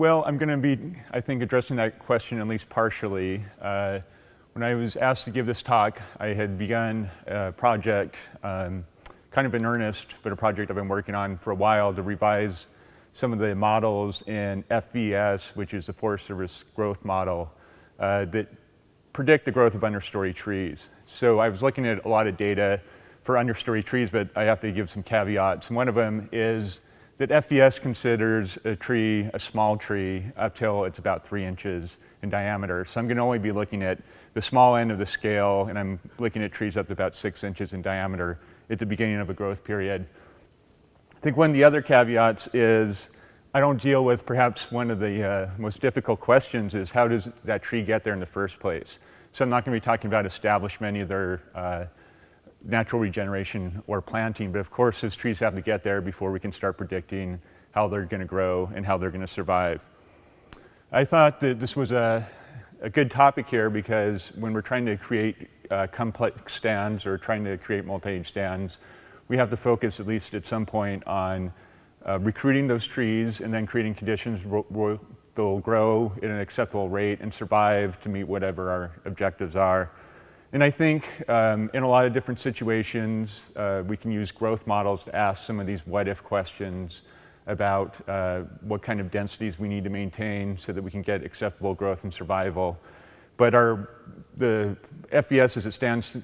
Well, I'm going to be, I think, addressing that question at least partially. When I was asked to give this talk, I had begun a project, kind of in earnest, but a project I've been working on for a while to revise some of the models in FVS, which is the Forest Service growth model, that predict the growth of understory trees. So I was looking at a lot of data for understory trees, but I have to give some caveats. And one of them is that FVS considers a tree a small tree up till it's about 3 inches in diameter. So I'm going to only be looking at the small end of the scale, and I'm looking at trees up to about 6 inches in diameter at the beginning of a growth period. I think one of the other caveats is I don't deal with perhaps one of the most difficult questions is how does that tree get there in the first place? So I'm not going to be talking about establishment, either natural regeneration or planting, but of course those trees have to get there before we can start predicting how they're going to grow and how they're going to survive. I thought that this was a good topic here because when we're trying to create complex stands or trying to create multi-age stands, we have to focus at least at some point on recruiting those trees and then creating conditions where they'll grow at an acceptable rate and survive to meet whatever our objectives are. And I think in a lot of different situations, we can use growth models to ask some of these what-if questions about what kind of densities we need to maintain so that we can get acceptable growth and survival. But the FVS as it stands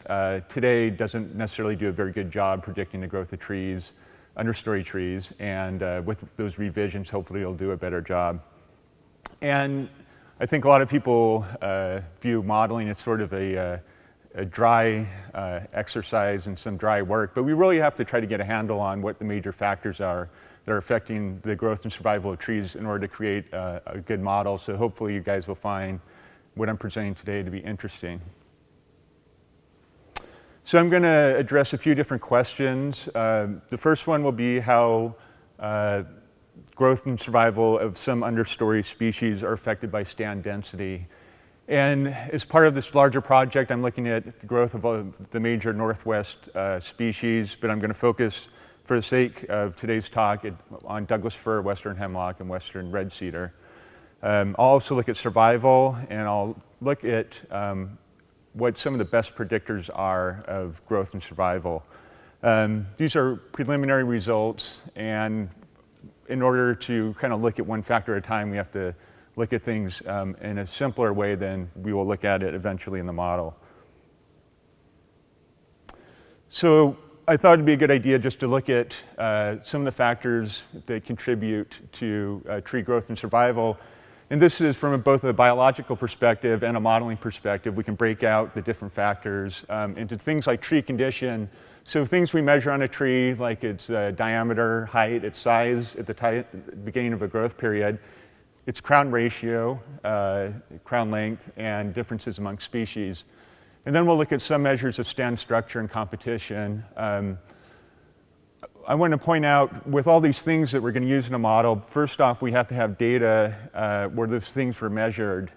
today doesn't necessarily do a very good job predicting the growth of trees, understory trees, and with those revisions, hopefully it'll do a better job. And I think a lot of people view modeling as sort of a dry exercise and some dry work, but we really have to try to get a handle on what the major factors are that are affecting the growth and survival of trees in order to create a good model. So hopefully you guys will find what I'm presenting today to be interesting. So I'm going to address a few different questions. The first one will be how growth and survival of some understory species are affected by stand density. And as part of this larger project, I'm looking at the growth of the major Northwest species, but I'm going to focus, for the sake of today's talk, on Douglas fir, western hemlock, and western red cedar. I'll also look at survival, and I'll look at what some of the best predictors are of growth and survival. These are preliminary results, and in order to kind of look at one factor at a time, we have to look at things in a simpler way than we will look at it eventually in the model. So I thought it'd be a good idea just to look at some of the factors that contribute to tree growth and survival. And this is from both a biological perspective and a modeling perspective. We can break out the different factors into things like tree condition. So things we measure on a tree, like its diameter, height, its size at the beginning of a growth period, its crown ratio, crown length, and differences among species. And then we'll look at some measures of stand structure and competition. I want to point out, with all these things that we're going to use in a model, first off, we have to have data where those things were measured.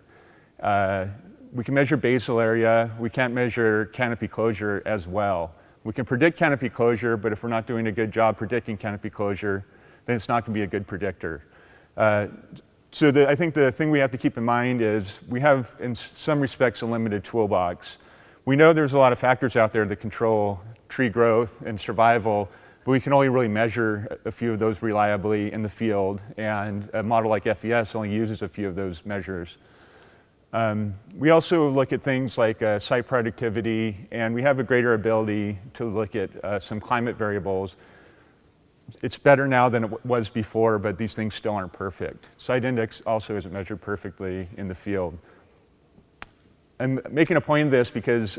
We can measure basal area. We can't measure canopy closure as well. We can predict canopy closure, but if we're not doing a good job predicting canopy closure, then it's not going to be a good predictor. So I think the thing we have to keep in mind is we have, in some respects, a limited toolbox. We know there's a lot of factors out there that control tree growth and survival, but we can only really measure a few of those reliably in the field, and a model like FVS only uses a few of those measures. We also look at things like site productivity, and we have a greater ability to look at some climate variables. It's better now than it was before, but these things still aren't perfect. Site index also isn't measured perfectly in the field. I'm making a point of this because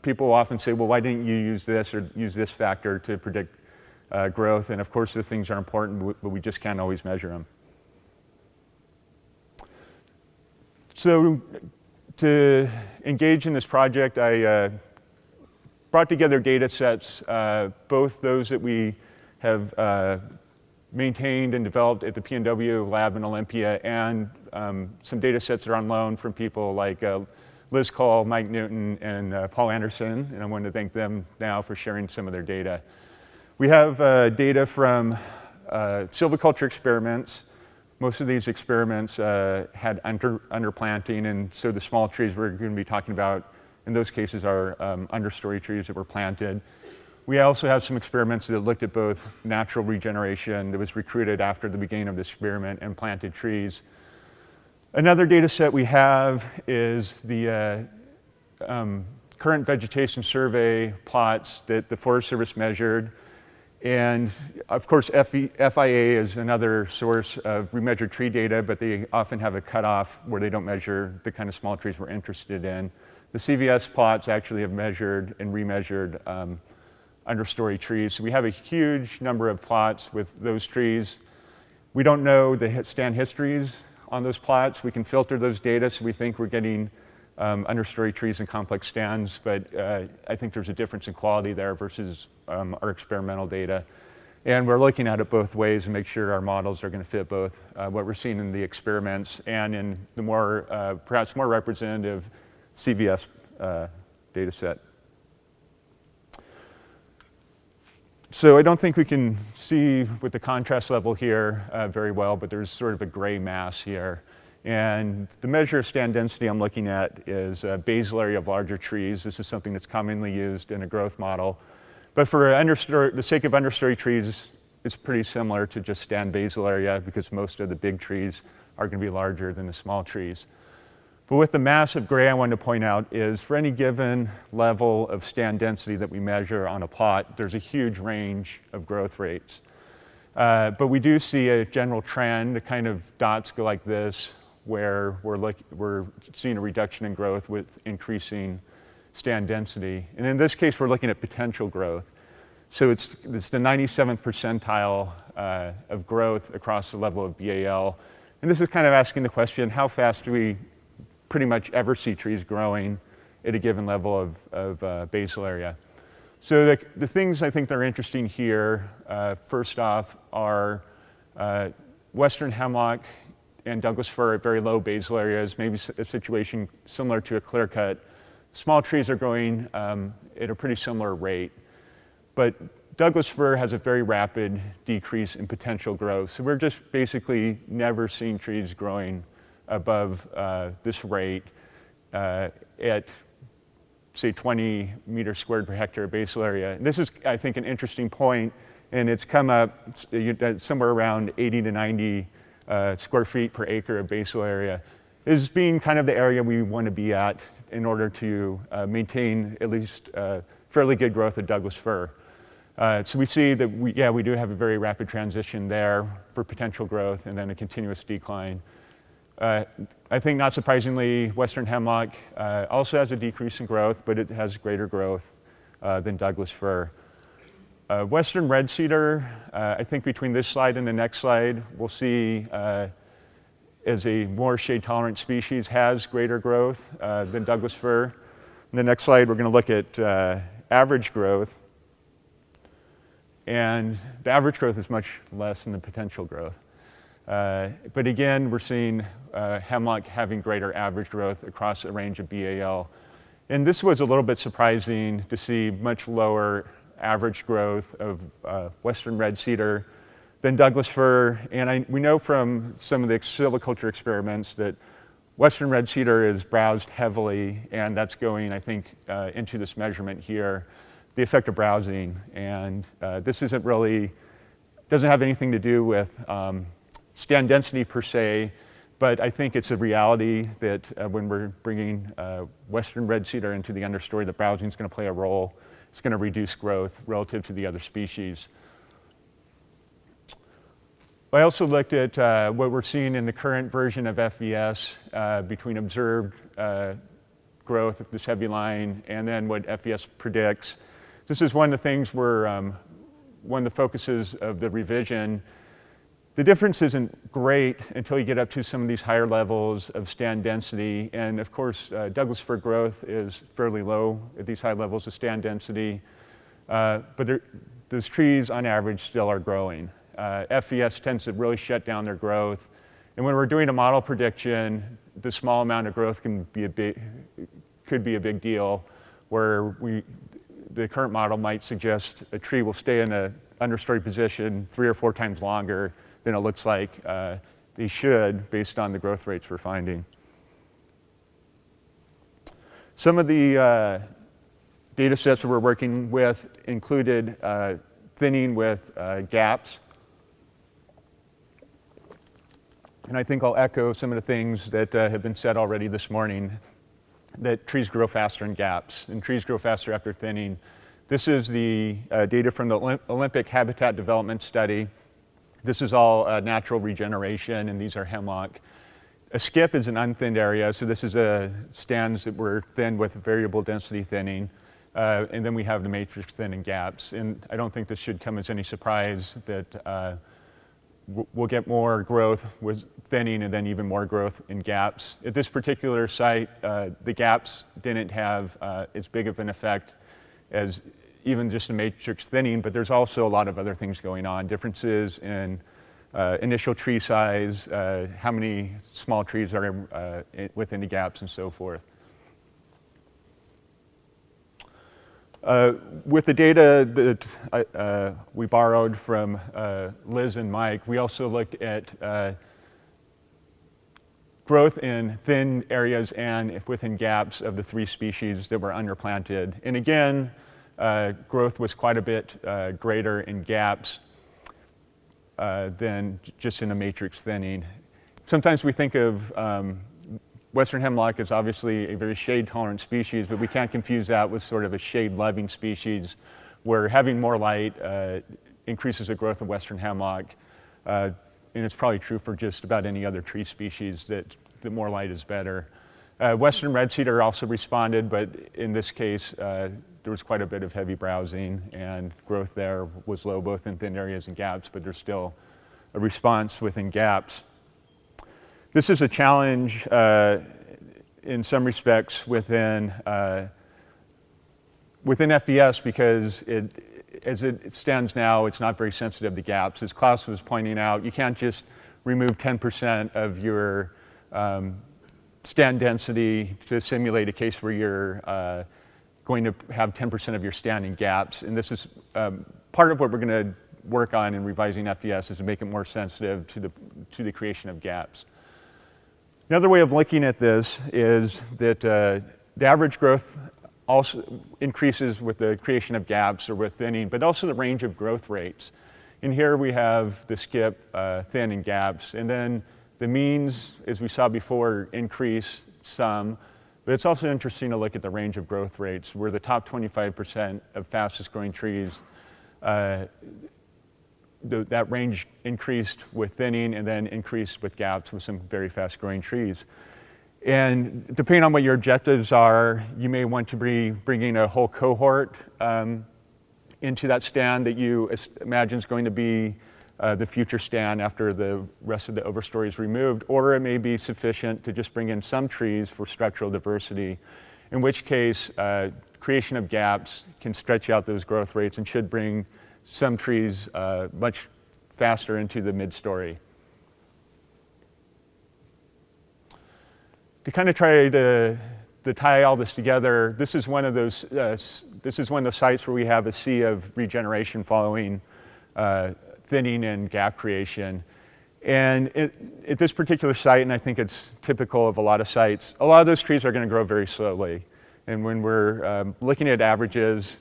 people often say, well, why didn't you use this or use this factor to predict growth? And of course, those things are important, but we just can't always measure them. So to engage in this project, I brought together data sets, both those that we have maintained and developed at the PNW lab in Olympia, and some data sets that are on loan from people like Liz Cole, Mike Newton, and Paul Anderson, and I want to thank them now for sharing some of their data. We have data from silviculture experiments Most of these experiments had underplanting, and so the small trees we're going to be talking about in those cases are understory trees that were planted. We also have some experiments that looked at both natural regeneration that was recruited after the beginning of the experiment and planted trees. Another data set we have is the current vegetation survey plots that the Forest Service measured. And of course, FIA is another source of remeasured tree data, but they often have a cutoff where they don't measure the kind of small trees we're interested in. The CVS plots actually have measured and remeasured understory trees. So we have a huge number of plots with those trees. We don't know the stand histories on those plots. We can filter those data, so we think we're getting understory trees and complex stands, but I think there's a difference in quality there versus our experimental data. And we're looking at it both ways and make sure our models are going to fit both what we're seeing in the experiments and in the more, perhaps more representative CVS data set. So I don't think we can see with the contrast level here very well, but there's sort of a gray mass here. And the measure of stand density I'm looking at is basal area of larger trees. This is something that's commonly used in a growth model. But for the sake of understory trees, it's pretty similar to just stand basal area because most of the big trees are going to be larger than the small trees. But with the massive gray, I wanted to point out is for any given level of stand density that we measure on a plot, there's a huge range of growth rates. But we do see a general trend. The kind of dots go like this, where we're seeing a reduction in growth with increasing stand density. And in this case, we're looking at potential growth. So it's the 97th percentile of growth across the level of BAL. And this is kind of asking the question, how fast do we pretty much ever see trees growing at a given level of basal area? So the things I think that are interesting here, first off, are western hemlock and Douglas fir at very low basal areas, maybe a situation similar to a clear cut. Small trees are growing at a pretty similar rate, but Douglas fir has a very rapid decrease in potential growth. So we're just basically never seeing trees growing above this rate at, say, 20 meters squared per hectare basal area. And this is, I think, an interesting point, and it's come up somewhere around 80 to 90 square feet per acre of basal area is being kind of the area we want to be at in order to maintain at least fairly good growth of Douglas fir. So we see that we do have a very rapid transition there for potential growth and then a continuous decline. I think not surprisingly, western hemlock also has a decrease in growth, but it has greater growth than Douglas fir. Western red cedar, I think between this slide and the next slide, we'll see as a more shade-tolerant species has greater growth than Douglas fir. In the next slide, we're going to look at average growth. And the average growth is much less than the potential growth. But again, we're seeing hemlock having greater average growth across a range of BAL. And this was a little bit surprising to see much lower average growth of western red cedar than Douglas fir. And we know from some of the silviculture experiments that western red cedar is browsed heavily, and that's going, I think, into this measurement here, the effect of browsing. And this doesn't have anything to do with stand density per se, but I think it's a reality that when we're bringing western red cedar into the understory, the browsing is going to play a role. It's going to reduce growth relative to the other species. I also looked at what we're seeing in the current version of FVS between observed growth of this heavy line and then what FVS predicts. This is one of the things one of the focuses of the revision. The difference isn't great until you get up to some of these higher levels of stand density. And of course, Douglas fir growth is fairly low at these high levels of stand density. But those trees, on average, still are growing. FVS tends to really shut down their growth. And when we're doing a model prediction, the small amount of growth could be a big deal, where the current model might suggest a tree will stay in an understory position 3 or 4 times longer than it looks like they should based on the growth rates we're finding. Some of the data sets that we're working with included thinning with gaps. And I think I'll echo some of the things that have been said already this morning, that trees grow faster in gaps, and trees grow faster after thinning. This is the data from the Olympic Habitat Development Study. This is all natural regeneration, and these are hemlock. A skip is an unthinned area, so this is stands that were thinned with variable density thinning. And then we have the matrix thinning gaps. And I don't think this should come as any surprise that we'll get more growth with thinning and then even more growth in gaps. At this particular site, the gaps didn't have as big of an effect as even just the matrix thinning, but there's also a lot of other things going on, differences in initial tree size, how many small trees are within the gaps, and so forth. With the data that we borrowed from Liz and Mike, we also looked at growth in thin areas and within gaps of the 3 species that were underplanted. And again, growth was quite a bit greater in gaps than just in a matrix thinning. Sometimes we think of Western hemlock is obviously a very shade-tolerant species, but we can't confuse that with sort of a shade-loving species, where having more light increases the growth of Western hemlock. And it's probably true for just about any other tree species that the more light is better. Western red cedar also responded, but in this case, there was quite a bit of heavy browsing, and growth there was low both in thin areas and gaps, but there's still a response within gaps. This is a challenge in some respects within FES because as it stands now, it's not very sensitive to gaps. As Klaus was pointing out, you can't just remove 10% of your stand density to simulate a case where you're going to have 10% of your stand in gaps. And this is part of what we're going to work on in revising FES is to make it more sensitive to the creation of gaps. Another way of looking at this is that the average growth also increases with the creation of gaps or with thinning, but also the range of growth rates. And here we have the skip, thin, and gaps. And then the means, as we saw before, increase some. But it's also interesting to look at the range of growth rates, where the top 25% of fastest growing trees, that range increased with thinning and then increased with gaps with some very fast growing trees. And depending on what your objectives are, you may want to be bringing a whole cohort into that stand that you imagine is going to be the future stand after the rest of the overstory is removed, or it may be sufficient to just bring in some trees for structural diversity, in which case creation of gaps can stretch out those growth rates and should bring some trees much faster into the mid-story. To kind of try to tie all this together, this is one of those sites where we have a sea of regeneration following thinning and gap creation. And at this particular site, and I think it's typical of a lot of sites, a lot of those trees are going to grow very slowly. And when we're looking at averages,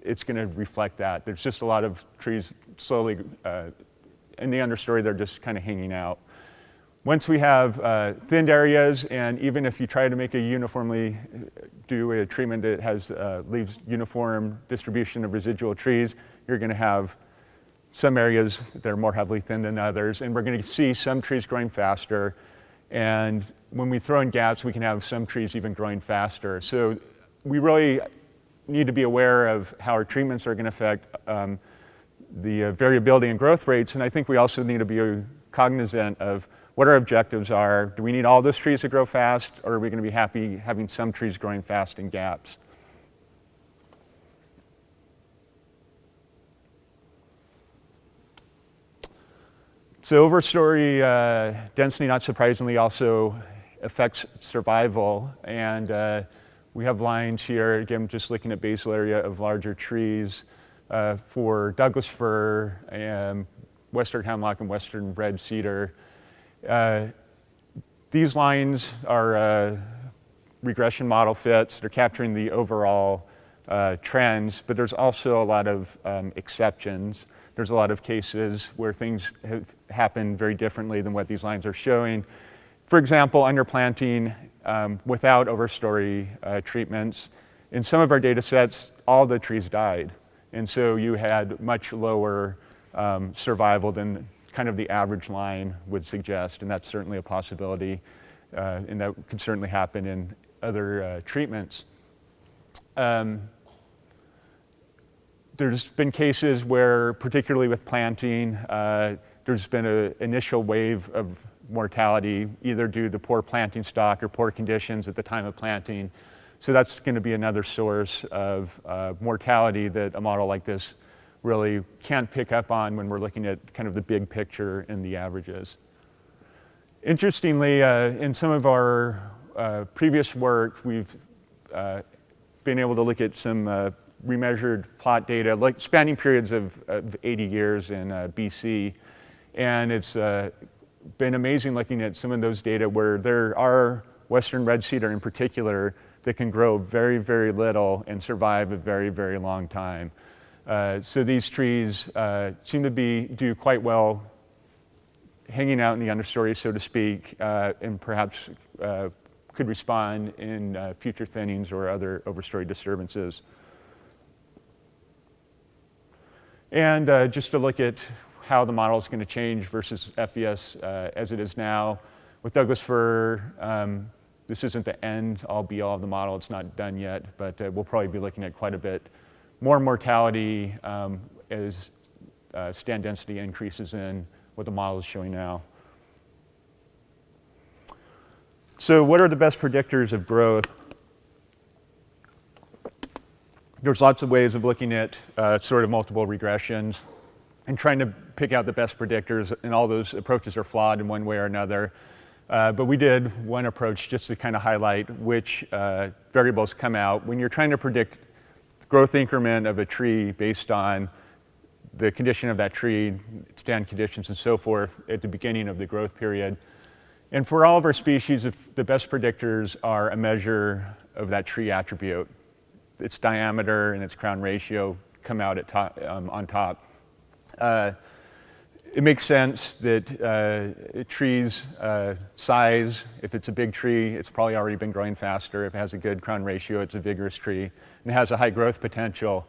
it's going to reflect that. There's just a lot of trees slowly, in the understory, they're just kind of hanging out. Once we have thinned areas, and even if you try to make do a treatment that has leaves uniform distribution of residual trees, you're going to have some areas that are more heavily thinned than others, and we're going to see some trees growing faster. And when we throw in gaps, we can have some trees even growing faster. So we really need to be aware of how our treatments are going to affect the variability in growth rates. And I think we also need to be cognizant of what our objectives are. Do we need all those trees to grow fast, or are we going to be happy having some trees growing fast in gaps? So overstory density, not surprisingly, also affects survival. And we have lines here, again, just looking at basal area of larger trees for Douglas fir, and Western hemlock, and Western red cedar. These lines are regression model fits. They're capturing the overall trends, but there's also a lot of exceptions. There's a lot of cases where things have happened very differently than what these lines are showing. For example, underplanting without overstory treatments. In some of our data sets, all the trees died. And so you had much lower survival than kind of the average line would suggest, and that's certainly a possibility, and that could certainly happen in other treatments. There's been cases where, particularly with planting, there's been an initial wave of mortality, either due to poor planting stock or poor conditions at the time of planting. So that's going to be another source of mortality that a model like this really can't pick up on when we're looking at kind of the big picture and the averages. Interestingly, in some of our previous work, we've been able to look at some remeasured plot data, like spanning periods of 80 years in BC. And it's been amazing looking at some of those data where there are Western red cedar in particular that can grow very, very little and survive a very, very long time. So these trees seem to do quite well hanging out in the understory, so to speak, and perhaps could respond in future thinnings or other overstory disturbances. And just to look at how the model is going to change versus FES as it is now. With Douglas fir, this isn't the end all be all of the model. It's not done yet, but we'll probably be looking at quite a bit more mortality as stand density increases in what the model is showing now. So what are the best predictors of growth? There's lots of ways of looking at sort of multiple regressions and trying to pick out the best predictors, and all those approaches are flawed in one way or another. But we did one approach just to kind of highlight which variables come out when you're trying to predict the growth increment of a tree based on the condition of that tree, stand conditions and so forth at the beginning of the growth period. And for all of our species, the best predictors are a measure of that tree attribute. Its diameter and its crown ratio come out at on top. It makes sense that a tree's size, if it's a big tree, it's probably already been growing faster. If it has a good crown ratio, it's a vigorous tree, and it has a high growth potential.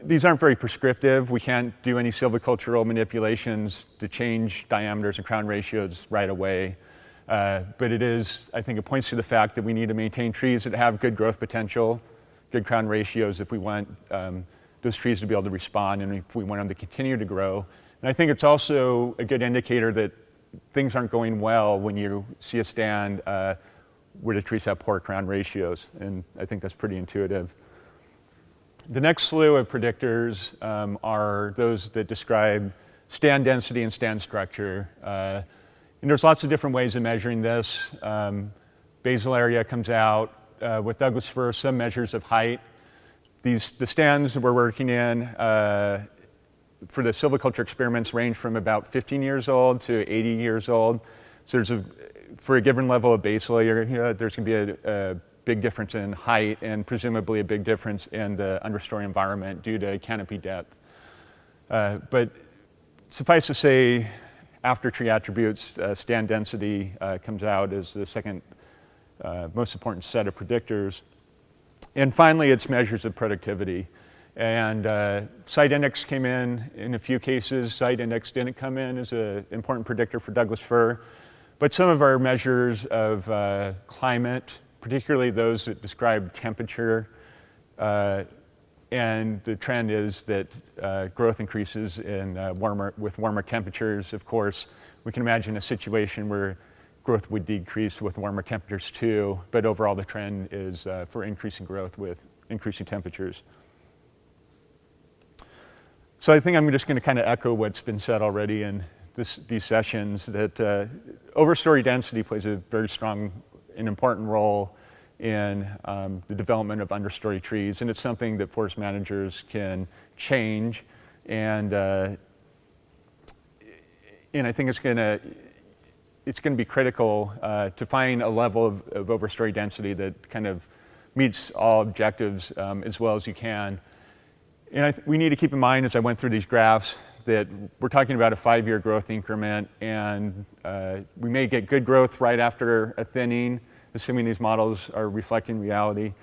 These aren't very prescriptive. We can't do any silvicultural manipulations to change diameters and crown ratios right away. But it is, I think it points to the fact that we need to maintain trees that have good growth potential, good crown ratios if we want those trees to be able to respond and if we want them to continue to grow. And I think it's also a good indicator that things aren't going well when you see a stand where the trees have poor crown ratios, and I think that's pretty intuitive. The next slew of predictors are those that describe stand density and stand structure. And there's lots of different ways of measuring this. Basal area comes out with Douglas fir, some measures of height. The stands we're working in for the silviculture experiments range from about 15 years old to 80 years old. So for a given level of basal area, there's going to be a big difference in height and presumably a big difference in the understory environment due to canopy depth. But suffice to say, after tree attributes, stand density comes out as the second most important set of predictors. And finally, it's measures of productivity. And site index came in a few cases. Site index didn't come in as an important predictor for Douglas fir. But some of our measures of climate, particularly those that describe temperature, and the trend is that growth increases in with warmer temperatures. Of course, we can imagine a situation where growth would decrease with warmer temperatures too, but overall the trend is for increasing growth with increasing temperatures. So I think I'm just going to kind of echo what's been said already in these sessions, that overstory density plays a very strong and important role in the development of understory trees, and it's something that forest managers can change, and I think it's going to it's going to be critical to find a level of overstory density that kind of meets all objectives as well as you can. And we need to keep in mind, as I went through these graphs, that we're talking about a 5-year growth increment, and we may get good growth right after a thinning, assuming these models are reflecting reality.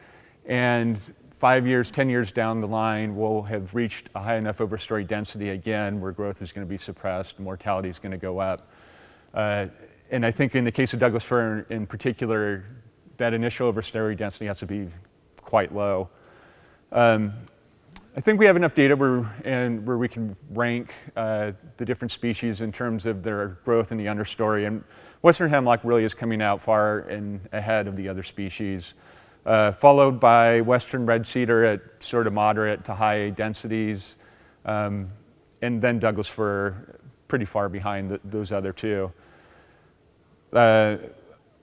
And 5 years, 10 years down the line, we'll have reached a high enough overstory density again where growth is going to be suppressed, mortality is going to go up. And I think in the case of Douglas fir in particular, that initial overstory density has to be quite low. I think we have enough data where we can rank the different species in terms of their growth in the understory. And Western hemlock really is coming out far and ahead of the other species, followed by Western red cedar at sort of moderate to high densities, and then Douglas fir pretty far behind those other two.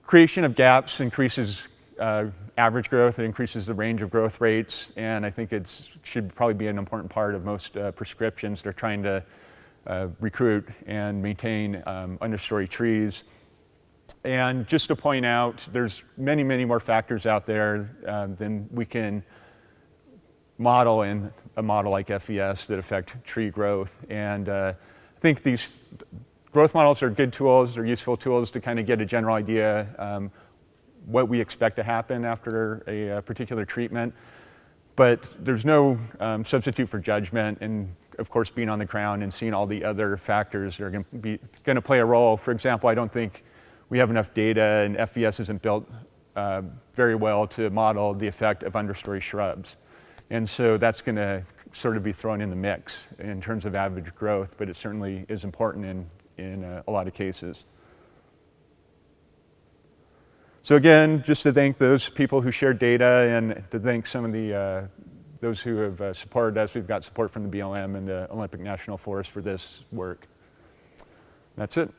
Creation of gaps increases average growth, it increases the range of growth rates, and I think it should probably be an important part of most prescriptions. They're trying to recruit and maintain understory trees. And just to point out, there's many, many more factors out there than we can model in a model like FES that affect tree growth. And I think these growth models are good tools, they're useful tools to kind of get a general idea what we expect to happen after a particular treatment. But there's no substitute for judgment, and of course being on the ground and seeing all the other factors that are going to play a role. For example, I don't think we have enough data, and FES isn't built very well to model the effect of understory shrubs. And so that's going to sort of be thrown in the mix in terms of average growth, but it certainly is important in a lot of cases. So again, just to thank those people who shared data, and to thank some of those who have supported us. We've got support from the BLM and the Olympic National Forest for this work. That's it.